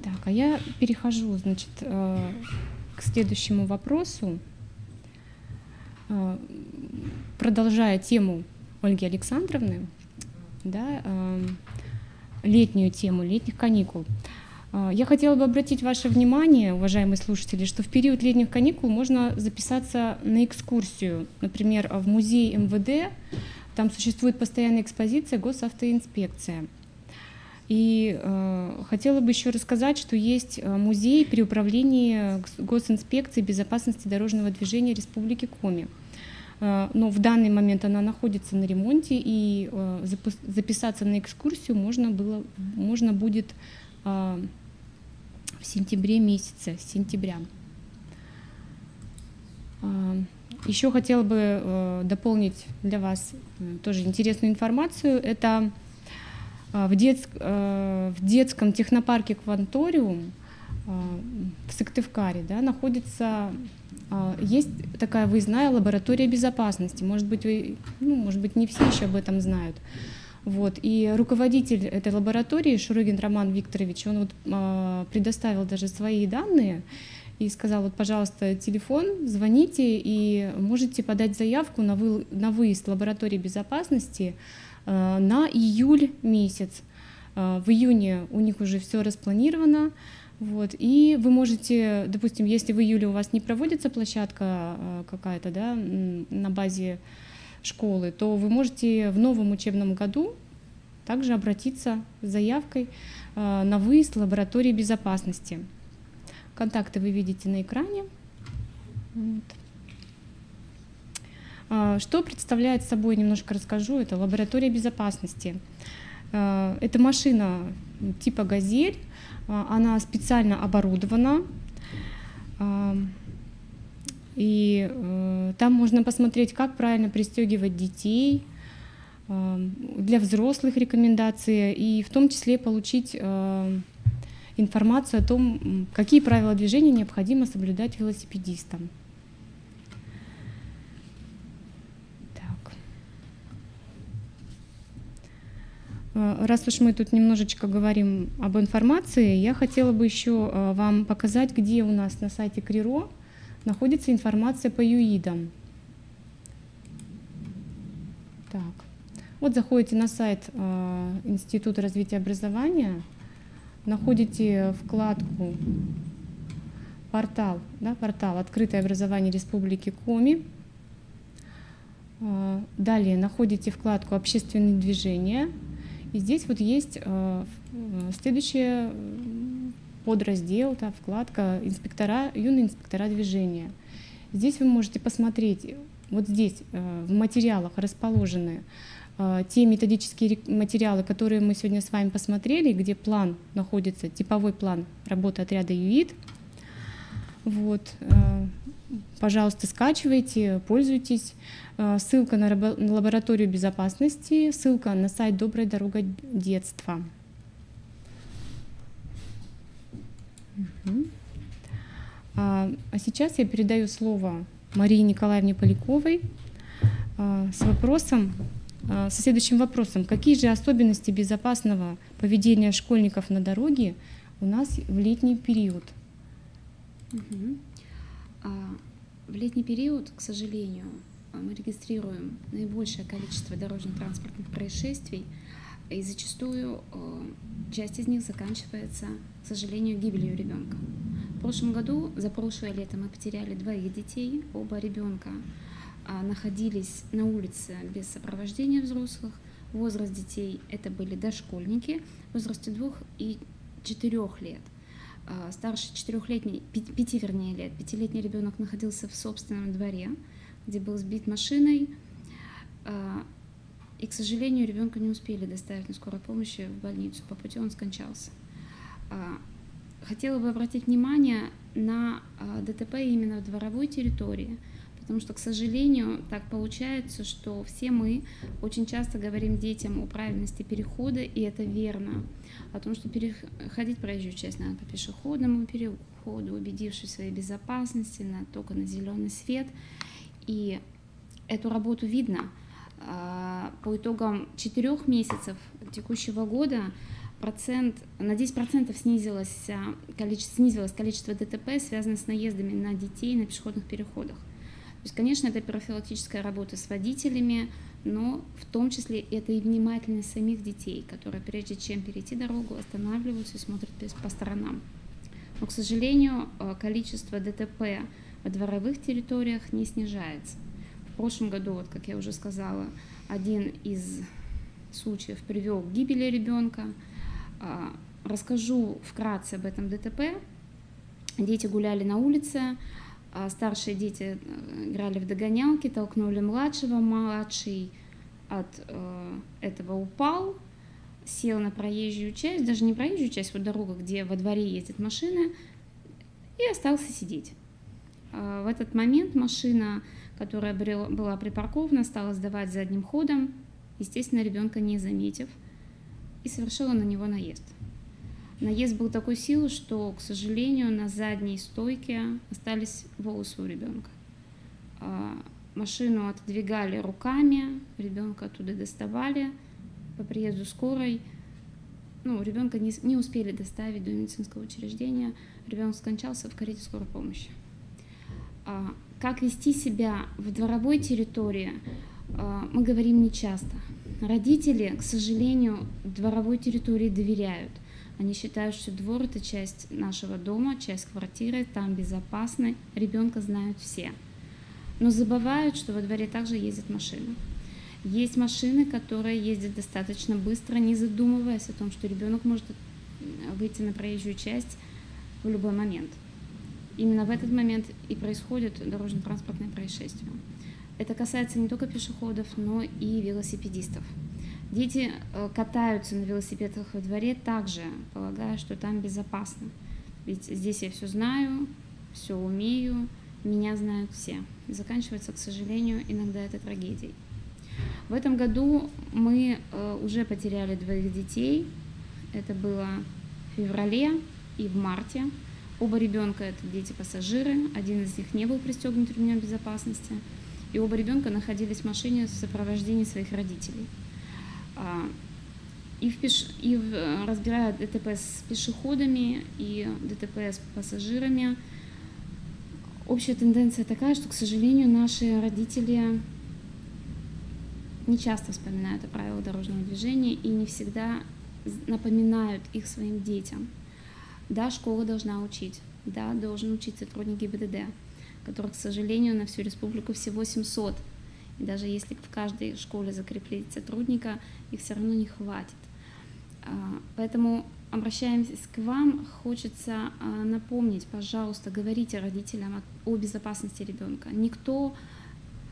Так, а я перехожу, значит, к следующему вопросу, продолжая тему Ольги Александровны, да, летнюю тему летних каникул. Я хотела бы обратить ваше внимание, уважаемые слушатели, что в период летних каникул можно записаться на экскурсию, например, в музей МВД. Там существует постоянная экспозиция «Госавтоинспекция». И хотела бы еще рассказать, что есть музей при управлении Госинспекции безопасности дорожного движения Республики Коми. Но в данный момент она находится на ремонте, и записаться на экскурсию можно будет в сентябре месяце, с сентября. Еще хотела бы дополнить для вас тоже интересную информацию. Это в детском технопарке «Кванториум» в Сыктывкаре, да, находится, есть такая выездная лаборатория безопасности. Может быть, может быть, не все еще об этом знают. Вот. И руководитель этой лаборатории, Шурыгин Роман Викторович, он предоставил даже свои данные и сказал: вот, пожалуйста, телефон, звоните и можете подать заявку на выезд лаборатории безопасности на июль месяц. В июне у них уже все распланировано. Вот, и вы можете, допустим, если в июле у вас не проводится площадка какая-то, да, на базе школы, то вы можете в новом учебном году также обратиться с заявкой на выезд в лаборатории безопасности. Контакты вы видите на экране. Вот. Что представляет собой, немножко расскажу, это лаборатория безопасности. Это машина типа «Газель», она специально оборудована, и там можно посмотреть, как правильно пристегивать детей, для взрослых рекомендации, и в том числе получить информацию о том, какие правила движения необходимо соблюдать велосипедистам. Раз уж мы тут немножечко говорим об информации, я хотела бы еще вам показать, где у нас на сайте КРИРО находится информация по ЮИДам. Так. Вот заходите на сайт Института развития образования, находите вкладку «Портал», да, портал «Открытое образование Республики Коми». Далее находите вкладку «Общественные движения». И здесь вот есть следующий подраздел, да, вкладка «Юные инспектора движения». Здесь вы можете посмотреть, вот здесь в материалах расположены те методические материалы, которые мы сегодня с вами посмотрели, где план находится, типовой план работы отряда ЮИД. Вот. Пожалуйста, скачивайте, пользуйтесь. Ссылка на лабораторию безопасности, ссылка на сайт «Добрая дорога детства». А сейчас я передаю слово Марии Николаевне Поляковой со следующим вопросом. Какие же особенности безопасного поведения школьников на дороге у нас в летний период? В летний период, к сожалению, мы регистрируем наибольшее количество дорожно-транспортных происшествий, и зачастую часть из них заканчивается, к сожалению, гибелью ребенка. В прошлом году, за прошлое лето, мы потеряли 2 детей, оба ребенка находились на улице без сопровождения взрослых. Возраст детей это были дошкольники в возрасте 2 и 4 лет. Старше 5-летний ребенок находился в собственном дворе, где был сбит машиной, и, к сожалению, ребенка не успели доставить на скорой помощи в больницу, по пути он скончался. Хотела бы обратить внимание на ДТП именно в дворовой территории, потому что, к сожалению, так получается, что все мы очень часто говорим детям о правильности перехода, и это верно, о том, что переходить проезжую часть надо по пешеходному переходу, убедившись в своей безопасности, только на зеленый свет. И эту работу видно. По итогам 4 месяцев текущего года на 10% снизилось количество ДТП, связанных с наездами на детей на пешеходных переходах. То есть, конечно, это профилактическая работа с водителями, но в том числе это и внимательность самих детей, которые прежде чем перейти дорогу, останавливаются и смотрят по сторонам. Но, к сожалению, количество ДТП в дворовых территориях не снижается. В прошлом году, вот, как я уже сказала, один из случаев привел к гибели ребенка. Расскажу вкратце об этом ДТП. Дети гуляли на улице, старшие дети играли в догонялки, толкнули младшего, младший от этого упал, сел на проезжую часть, даже не проезжую часть, вот дорога, где во дворе ездят машины, и остался сидеть. В этот момент машина, которая была припаркована, стала сдавать задним ходом, естественно, ребенка не заметив, и совершила на него наезд. Наезд был такой силы, что, к сожалению, на задней стойке остались волосы у ребенка. Машину отодвигали руками, ребенка оттуда доставали. По приезду скорой, ребенка не успели доставить до медицинского учреждения, ребенок скончался в карете скорой помощи. Как вести себя в дворовой территории, мы говорим нечасто. Родители, к сожалению, дворовой территории доверяют. Они считают, что двор — это часть нашего дома, часть квартиры, там безопасно, ребенка знают все. Но забывают, что во дворе также ездят машины. Есть машины, которые ездят достаточно быстро, не задумываясь о том, что ребенок может выйти на проезжую часть в любой момент. Именно в этот момент и происходит дорожно-транспортное происшествие. Это касается не только пешеходов, но и велосипедистов. Дети катаются на велосипедах во дворе также, полагая, что там безопасно. Ведь здесь я все знаю, все умею, меня знают все. И заканчивается, к сожалению, иногда это трагедией. В этом году мы уже потеряли 2 детей. Это было в феврале и в марте. Оба ребенка — это дети-пассажиры. Один из них не был пристегнут ремнем безопасности. И оба ребенка находились в машине в сопровождении своих родителей. Разбирая ДТП с пешеходами и ДТП с пассажирами, общая тенденция такая, что, к сожалению, наши родители не часто вспоминают о правилах дорожного движения и не всегда напоминают их своим детям. Да, школа должна учить, да, должен учить сотрудник ГИБДД, которых, к сожалению, на всю республику всего 700. И даже если в каждой школе закреплять сотрудника, их все равно не хватит. Поэтому обращаемся к вам, хочется напомнить, пожалуйста, говорите родителям о безопасности ребенка. Никто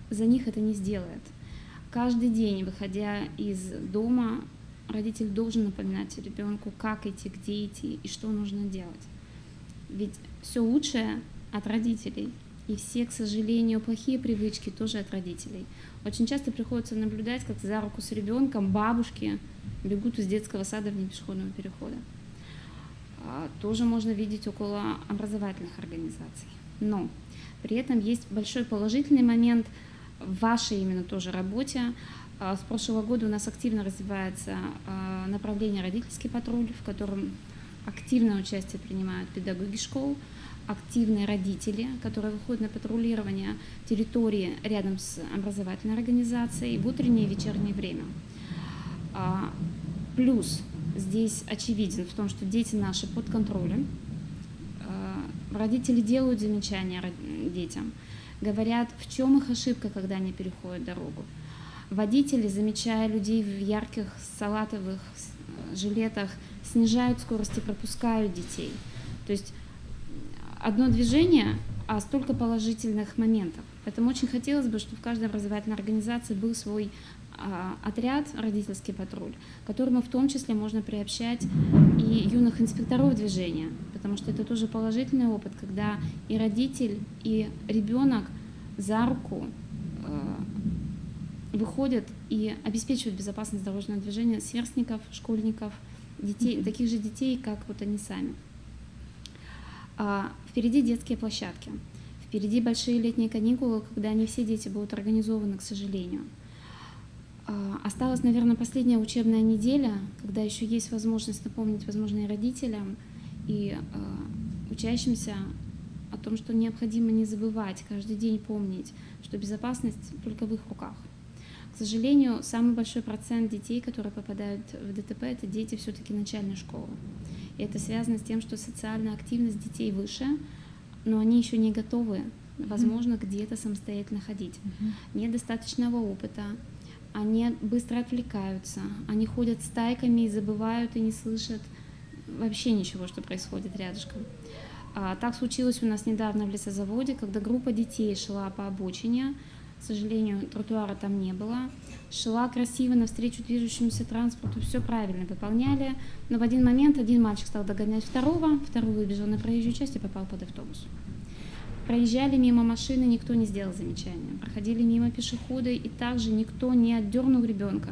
за них это не сделает. Каждый день, выходя из дома, родитель должен напоминать ребенку, как идти, где идти и что нужно делать. Ведь все лучшее от родителей. И все, к сожалению, плохие привычки тоже от родителей. Очень часто приходится наблюдать, как за руку с ребенком бабушки бегут из детского сада вне пешеходного перехода. Тоже можно видеть около образовательных организаций. Но при этом есть большой положительный момент в вашей именно тоже работе. С прошлого года у нас активно развивается направление «Родительский патруль», в котором активное участие принимают педагоги школ, активные родители, которые выходят на патрулирование территории рядом с образовательной организацией в утреннее и вечернее время. Плюс здесь очевиден в том, что дети наши под контролем. Родители делают замечания детям, говорят, в чем их ошибка, когда они переходят дорогу. Водители, замечая людей в ярких салатовых жилетах, снижают скорость и пропускают детей. То есть одно движение, а столько положительных моментов. Поэтому очень хотелось бы, чтобы в каждой образовательной организации был свой отряд «Родительский патруль», к которому в том числе можно приобщать и юных инспекторов движения, потому что это тоже положительный опыт, когда и родитель, и ребенок за руку выходят и обеспечивают безопасность дорожного движения сверстников, школьников, детей, таких же детей, как вот они сами. Впереди детские площадки, впереди большие летние каникулы, когда не все дети будут организованы, к сожалению. Осталась, наверное, последняя учебная неделя, когда еще есть возможность напомнить, возможно, и родителям, и учащимся о том, что необходимо не забывать, каждый день помнить, что безопасность только в их руках. К сожалению, самый большой процент детей, которые попадают в ДТП, это дети все-таки начальной школы. И это связано с тем, что социальная активность детей выше, но они еще не готовы, возможно, где-то самостоятельно ходить. Нет достаточного опыта, они быстро отвлекаются, они ходят стайками и забывают и не слышат вообще ничего, что происходит рядышком. Так случилось у нас недавно в лесозаводе, когда группа детей шла по обочине. К сожалению, тротуара там не было. Шла красиво навстречу движущемуся транспорту, все правильно выполняли. Но в один момент один мальчик стал догонять второй выбежал на проезжую часть и попал под автобус. Проезжали мимо машины, никто не сделал замечания. Проходили мимо пешеходы, и также никто не отдернул ребенка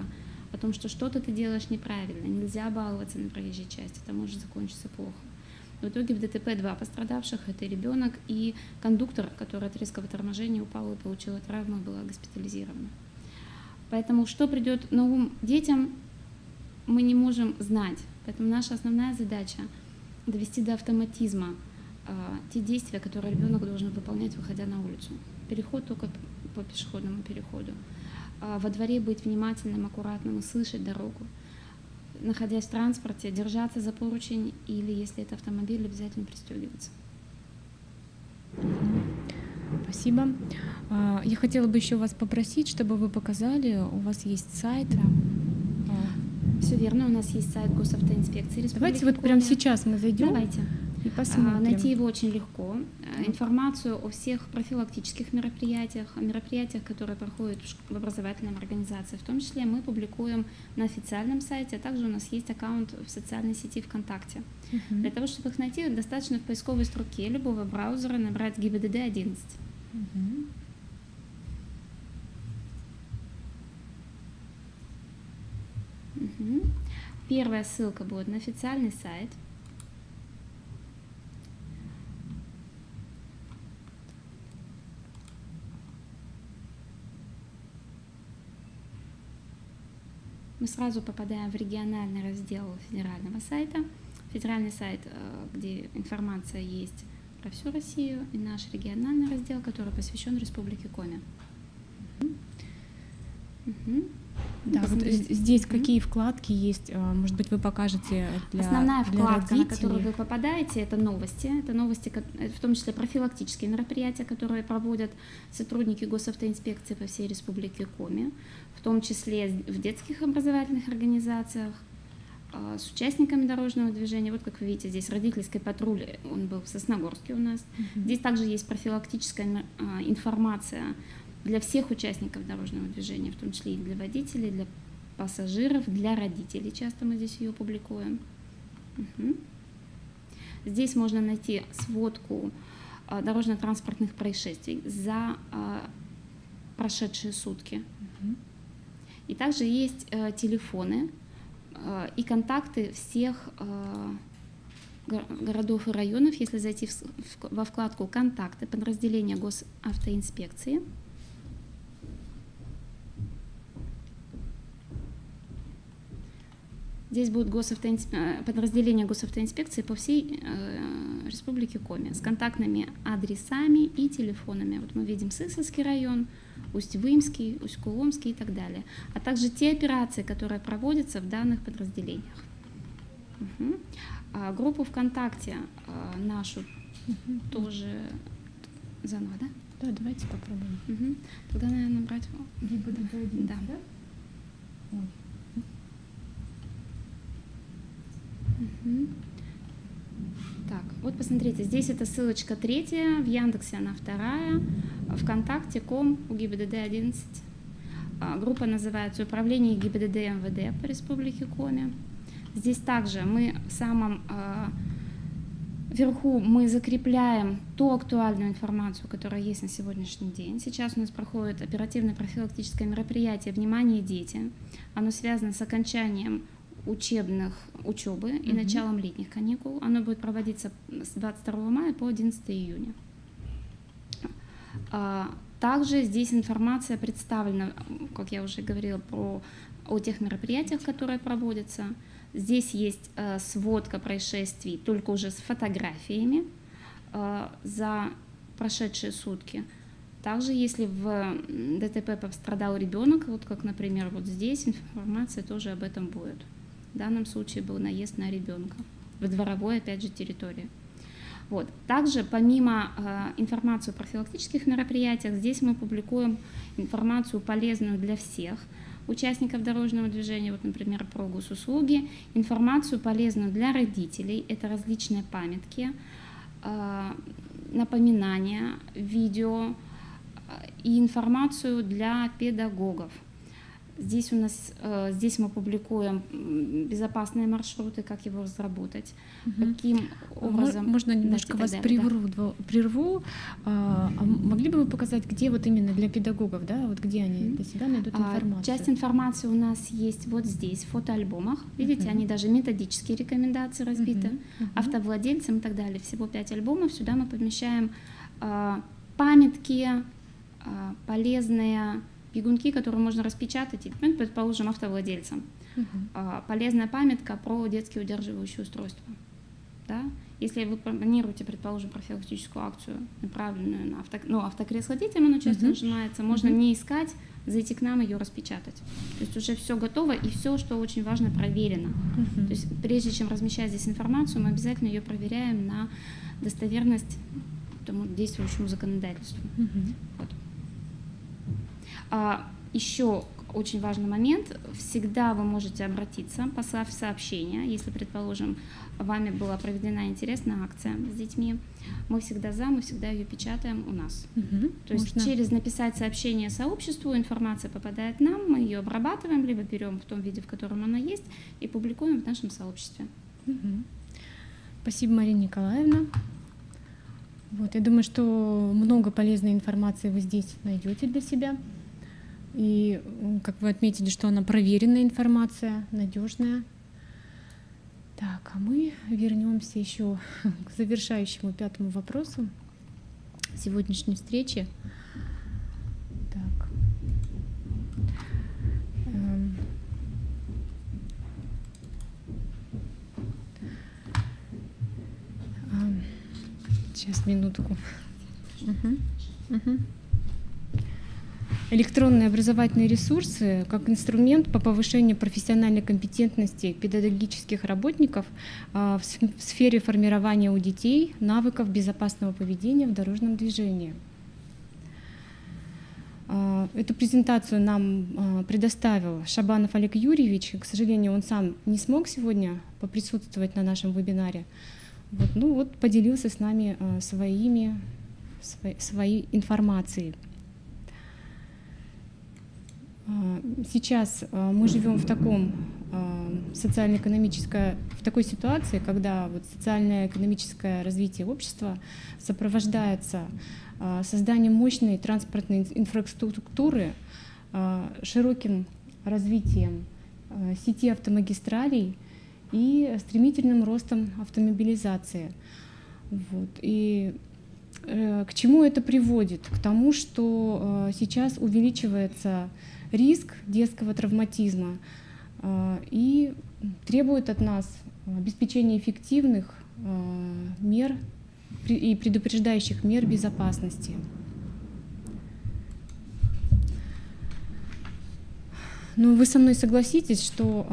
о том, что что-то ты делаешь неправильно, нельзя баловаться на проезжей части, это может закончиться плохо. В итоге в ДТП 2 пострадавших, это ребенок и кондуктор, который от резкого торможения упал и получила травму, была госпитализирована. Поэтому что придет на ум детям, мы не можем знать. Поэтому наша основная задача — довести до автоматизма те действия, которые ребенок должен выполнять, выходя на улицу. Переход только по пешеходному переходу. во дворе быть внимательным, аккуратным и слышать дорогу. Находясь в транспорте, держаться за поручень или, если это автомобиль, обязательно пристегиваться. Спасибо. Я хотела бы еще вас попросить, чтобы вы показали, у вас есть сайт. Все верно, у нас есть сайт Госавтоинспекции Республики Давайте вот Коми. прямо сейчас мы зайдем Давайте. и посмотрим. Найти его очень легко. Информацию о всех профилактических мероприятиях, о мероприятиях, которые проходят в образовательной организации, в том числе мы публикуем на официальном сайте, а также у нас есть аккаунт в социальной сети ВКонтакте. Для того, чтобы их найти, достаточно в поисковой строке любого браузера набрать ГИБДД 11. Первая ссылка будет на официальный сайт. Мы сразу попадаем в региональный раздел федерального сайта. Федеральный сайт, где информация есть про всю Россию, и наш региональный раздел, который посвящен Республике Коми. Да, вот здесь какие вкладки есть, может быть, вы покажете для Основная вкладка, для на которую вы попадаете, это новости. Это новости, в том числе профилактические мероприятия, которые проводят сотрудники Госавтоинспекции по всей Республике Коми, в том числе в детских образовательных организациях, с участниками дорожного движения. Вот как вы видите, здесь родительский патруль, он был в Сосногорске у нас. Здесь также есть профилактическая информация для всех участников дорожного движения, в том числе и для водителей, для пассажиров, для родителей. Часто мы здесь ее публикуем. Здесь можно найти сводку дорожно-транспортных происшествий за прошедшие сутки. И также есть телефоны и контакты всех городов и районов. Если зайти во вкладку «Контакты» подразделения Госавтоинспекции, здесь будет подразделение Госавтоинспекции по всей Республике Коми с контактными адресами и телефонами. Вот мы видим Сысольский район, Усть-Вымский, Усть-Куломский и так далее, а также те операции, которые проводятся в данных подразделениях. Группу ВКонтакте нашу тоже заново, да? Да, давайте попробуем. Тогда, наверное, брать... ГИБДД-1, да? Ой. Так, вот посмотрите, здесь это ссылочка 3, в Яндексе она 2, ВКонтакте ком у ГИБДД 11. Группа называется «Управление ГИБДД МВД по Республике Коми». Здесь также мы в самом вверху мы закрепляем ту актуальную информацию, которая есть на сегодняшний день. Сейчас у нас проходит оперативно-профилактическое мероприятие «Внимание, дети». Оно связано с окончанием учебы и началом летних каникул. Оно будет проводиться с 22 мая по 11 июня. Также здесь информация представлена, как я уже говорила, о тех мероприятиях, которые проводятся. Здесь есть сводка происшествий, только уже с фотографиями за прошедшие сутки. Также, если в ДТП пострадал ребенок, вот как, например, вот здесь информация тоже об этом будет. В данном случае был наезд на ребенка в дворовой, опять же, территории. Вот. Также, помимо информации о профилактических мероприятиях, здесь мы публикуем информацию полезную для всех участников дорожного движения, вот, например, про госуслуги, информацию полезную для родителей, это различные памятки, напоминания, видео и информацию для педагогов. Здесь здесь мы публикуем безопасные маршруты, как его разработать, каким образом. Можно немножко вас прерву. Могли бы вы показать, где вот именно для педагогов, да, вот где они для себя найдут информацию? Часть информации у нас есть вот здесь, в фотоальбомах. Видите, они даже методические рекомендации разбиты, автовладельцам и так далее. Всего 5 альбомов. Сюда мы помещаем памятки, полезные бегунки, которые можно распечатать, и, предположим, автовладельцам. Полезная памятка про детские удерживающие устройства. Да? Если вы планируете, предположим, профилактическую акцию, направленную на автокресло детям, оно часто нажимается, можно не искать, зайти к нам, ее распечатать. То есть уже все готово, и все, что очень важно, проверено. То есть прежде чем размещать здесь информацию, мы обязательно ее проверяем на достоверность тому действующему законодательству. Вот. Еще очень важный момент. Всегда вы можете обратиться, послав сообщение, если, предположим, вами была проведена интересная акция с детьми. Мы всегда за, мы всегда ее печатаем у нас. То есть через написать сообщение сообществу информация попадает нам, мы ее обрабатываем, либо берем в том виде, в котором она есть, и публикуем в нашем сообществе. Спасибо, Марина Николаевна. Вот, я думаю, что много полезной информации вы здесь найдете для себя. И, как вы отметили, что она проверенная информация, надежная. Так, а мы вернемся еще к завершающему 5-му вопросу сегодняшней встречи. Так. Сейчас, минутку. Электронные образовательные ресурсы как инструмент по повышению профессиональной компетентности педагогических работников в сфере формирования у детей навыков безопасного поведения в дорожном движении. Эту презентацию нам предоставил Шабанов Олег Юрьевич. К сожалению, он сам не смог сегодня поприсутствовать на нашем вебинаре. Вот, поделился с нами своей информацией. Сейчас мы живем в такой ситуации, когда социально-экономическое развитие общества сопровождается созданием мощной транспортной инфраструктуры, широким развитием сети автомагистралей и стремительным ростом автомобилизации. И к чему это приводит? К тому, что сейчас увеличивается риск детского травматизма и требует от нас обеспечения эффективных мер и предупреждающих мер безопасности. Но вы со мной согласитесь, что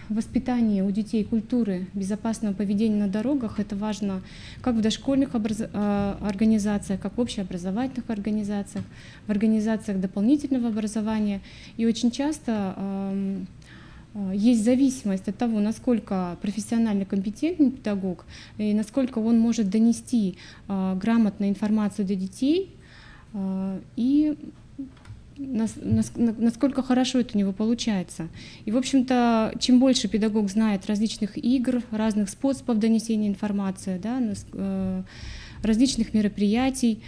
воспитание у детей культуры безопасного поведения на дорогах — это важно как в дошкольных организациях, как в общеобразовательных организациях, в организациях дополнительного образования. И очень часто есть зависимость от того, насколько профессионально компетентный педагог и насколько он может донести грамотно информацию для детей, и насколько хорошо это у него получается. И, в общем-то, чем больше педагог знает различных игр, разных способов донесения информации, различных мероприятий,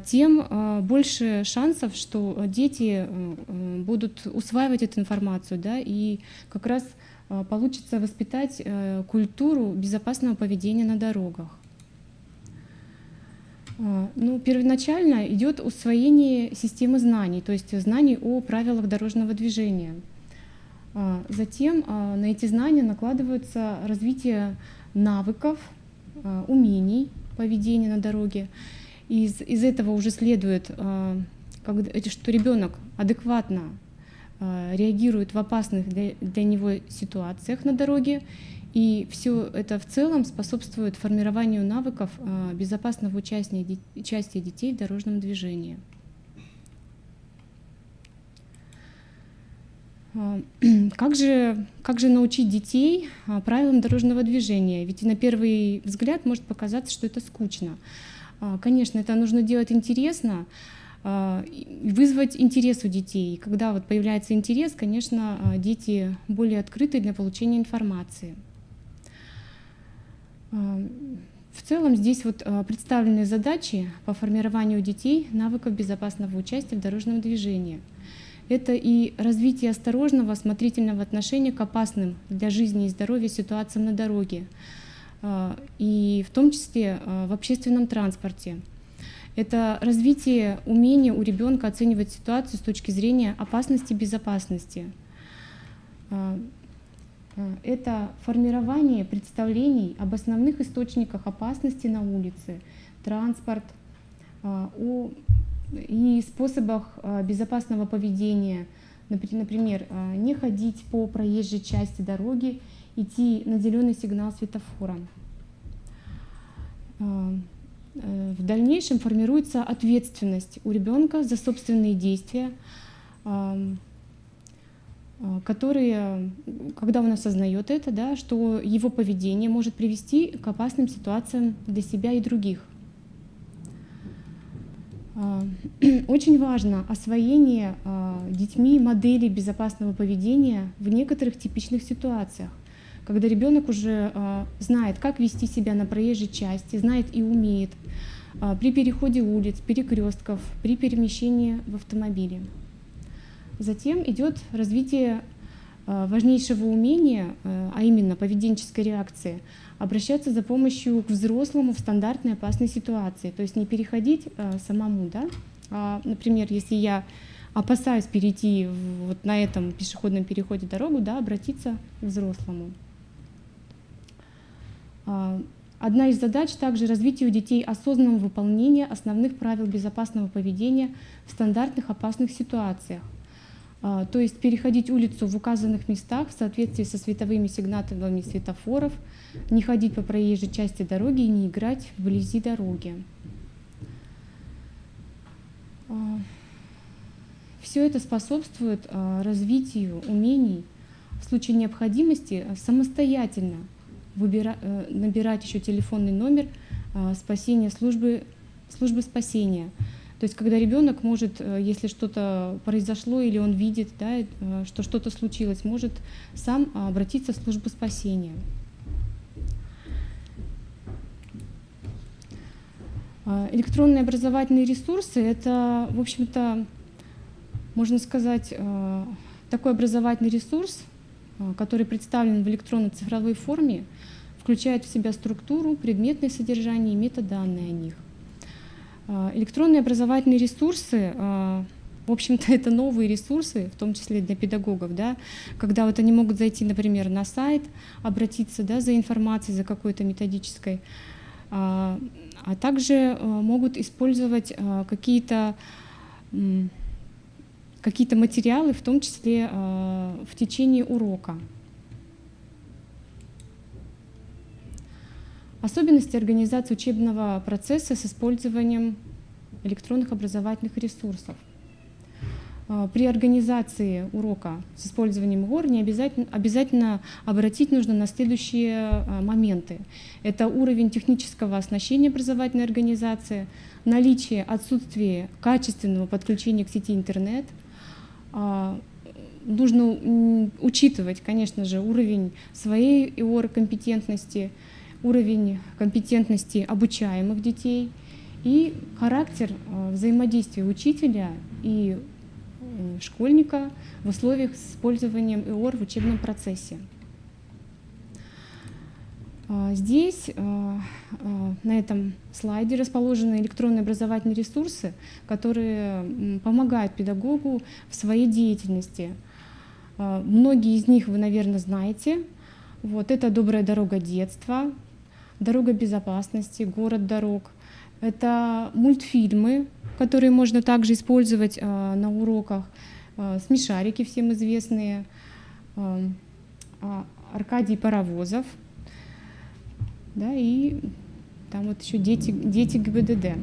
тем больше шансов, что дети будут усваивать эту информацию, и как раз получится воспитать культуру безопасного поведения на дорогах. Первоначально идет усвоение системы знаний, то есть знаний о правилах дорожного движения. Затем на эти знания накладывается развитие навыков, умений поведения на дороге. Из этого уже следует, что ребенок адекватно реагирует в опасных для него ситуациях на дороге. И все это в целом способствует формированию навыков безопасного участия детей в дорожном движении. Как же научить детей правилам дорожного движения? Ведь на первый взгляд может показаться, что это скучно. Конечно, это нужно делать интересно, вызвать интерес у детей. И когда появляется интерес, конечно, дети более открыты для получения информации. В целом здесь представлены задачи по формированию у детей навыков безопасного участия в дорожном движении. Это и развитие осторожного, осмотрительного отношения к опасным для жизни и здоровья ситуациям на дороге, и в том числе в общественном транспорте. Это развитие умения у ребенка оценивать ситуацию с точки зрения опасности и безопасности. Это формирование представлений об основных источниках опасности на улице, транспорт и способах безопасного поведения. Например, не ходить по проезжей части дороги, идти на зеленый сигнал светофора. В дальнейшем формируется ответственность у ребенка за собственные действия, которые, когда он осознает это, да, что его поведение может привести к опасным ситуациям для себя и других. Очень важно освоение детьми модели безопасного поведения в некоторых типичных ситуациях, когда ребенок уже знает, как вести себя на проезжей части, знает и умеет при переходе улиц, перекрестков, при перемещении в автомобиле. Затем идет развитие важнейшего умения, а именно поведенческой реакции, обращаться за помощью к взрослому в стандартной опасной ситуации, то есть не переходить самому, да? Например, если я опасаюсь перейти вот на этом пешеходном переходе дорогу, да, обратиться к взрослому. Одна из задач также развитие у детей осознанного выполнения основных правил безопасного поведения в стандартных опасных ситуациях. То есть переходить улицу в указанных местах в соответствии со световыми сигналами светофоров, не ходить по проезжей части дороги и не играть вблизи дороги. Все это способствует развитию умений в случае необходимости самостоятельно набирать еще телефонный номер спасения службы спасения. То есть когда ребенок может, если что-то произошло или он видит, да, что что-то случилось, может сам обратиться в службу спасения. Электронные образовательные ресурсы — это, в общем-то, можно сказать, такой образовательный ресурс, который представлен в электронно-цифровой форме, включает в себя структуру, предметное содержание и метаданные о них. Электронные образовательные ресурсы, в общем-то, это новые ресурсы, в том числе для педагогов, да, когда вот они могут зайти, например, на сайт, обратиться, да, за информацией, за какой-то методической, а также могут использовать какие-то материалы, в том числе в течение урока. Особенности организации учебного процесса с использованием электронных образовательных ресурсов. При организации урока с использованием ИОР обязательно обратить нужно на следующие моменты. Это уровень технического оснащения образовательной организации, наличие, отсутствие качественного подключения к сети интернет. Нужно учитывать, конечно же, уровень своей ИОР компетентности, уровень компетентности обучаемых детей и характер взаимодействия учителя и школьника в условиях с использованием ИОР в учебном процессе. Здесь, на этом слайде, расположены электронные образовательные ресурсы, которые помогают педагогу в своей деятельности. Многие из них вы, наверное, знаете. Вот, это «Добрая дорога детства», «Дорога безопасности», «Город дорог». Это мультфильмы, которые можно также использовать на уроках, смешарики всем известные, Аркадий Паровозов, да, и там вот еще дети ГИБДД.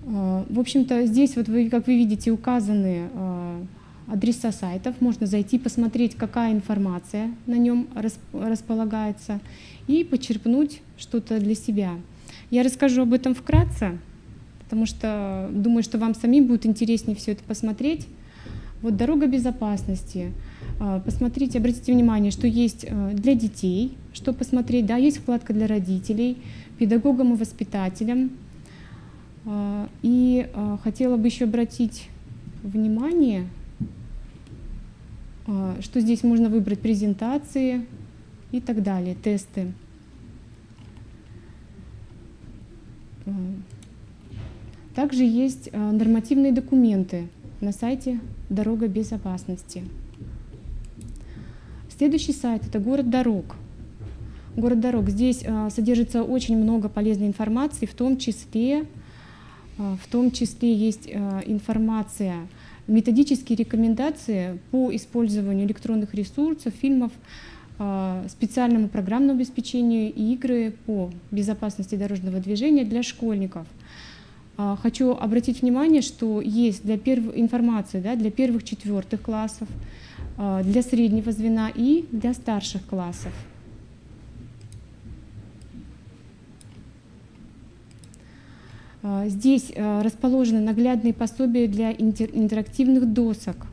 В общем-то, здесь, вот как вы видите, указаны адреса сайтов, можно зайти, посмотреть, какая информация на нем располагается, и почерпнуть что-то для себя. Я расскажу об этом вкратце, потому что думаю, что вам самим будет интереснее все это посмотреть. Вот «Дорога безопасности». Посмотрите, обратите внимание, что есть для детей, что посмотреть, да, есть вкладка для родителей, педагогам и воспитателям. И хотела бы еще обратить внимание, что здесь можно выбрать презентации и так далее, тесты. Также есть нормативные документы, на сайте «Дорога безопасности». Следующий сайт — это «Город дорог». «Город дорог». Здесь содержится очень много полезной информации, в том числе есть информация, методические рекомендации по использованию электронных ресурсов, фильмов, специальному программному обеспечению и игры по безопасности дорожного движения для школьников. Хочу обратить внимание, что есть информация, да, для первых-четвертых классов, для среднего звена и для старших классов. Здесь расположены наглядные пособия для интерактивных досок.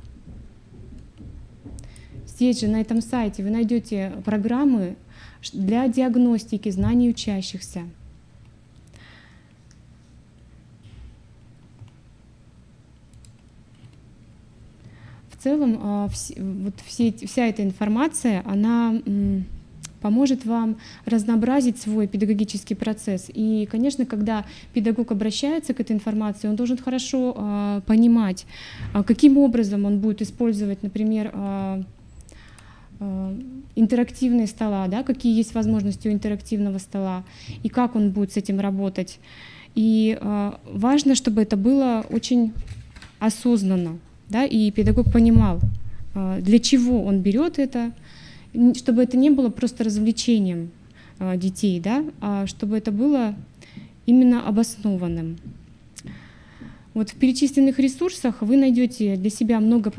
Здесь же, на этом сайте, вы найдете программы для диагностики знаний учащихся. В целом, вся эта информация, она поможет вам разнообразить свой педагогический процесс. И, конечно, когда педагог обращается к этой информации, он должен хорошо понимать, каким образом он будет использовать, например, интерактивные стола, да, какие есть возможности у интерактивного стола, и как он будет с этим работать. И важно, чтобы это было очень осознанно, да, и педагог понимал, для чего он берет это, чтобы это не было просто развлечением детей, да, а чтобы это было именно обоснованным. Вот в перечисленных ресурсах вы найдете для себя много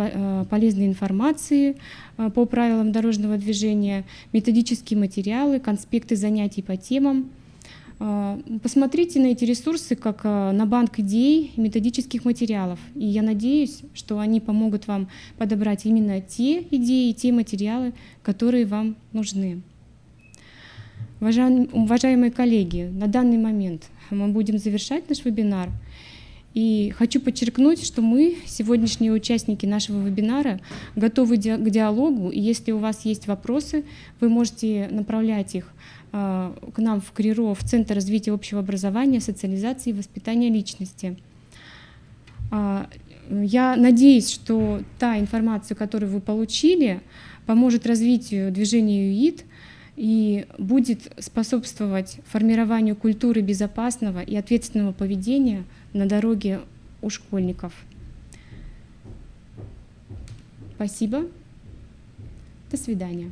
полезной информации по правилам дорожного движения, методические материалы, конспекты занятий по темам. Посмотрите на эти ресурсы как на банк идей и методических материалов. И я надеюсь, что они помогут вам подобрать именно те идеи, те материалы, которые вам нужны. Уважаемые коллеги, на данный момент мы будем завершать наш вебинар. И хочу подчеркнуть, что мы, сегодняшние участники нашего вебинара, готовы к диалогу. И если у вас есть вопросы, вы можете направлять их к нам в КРИРО, в Центр развития общего образования, социализации и воспитания личности. Я надеюсь, что та информация, которую вы получили, поможет развитию движения ЮИД и будет способствовать формированию культуры безопасного и ответственного поведения на дороге у школьников. Спасибо. До свидания.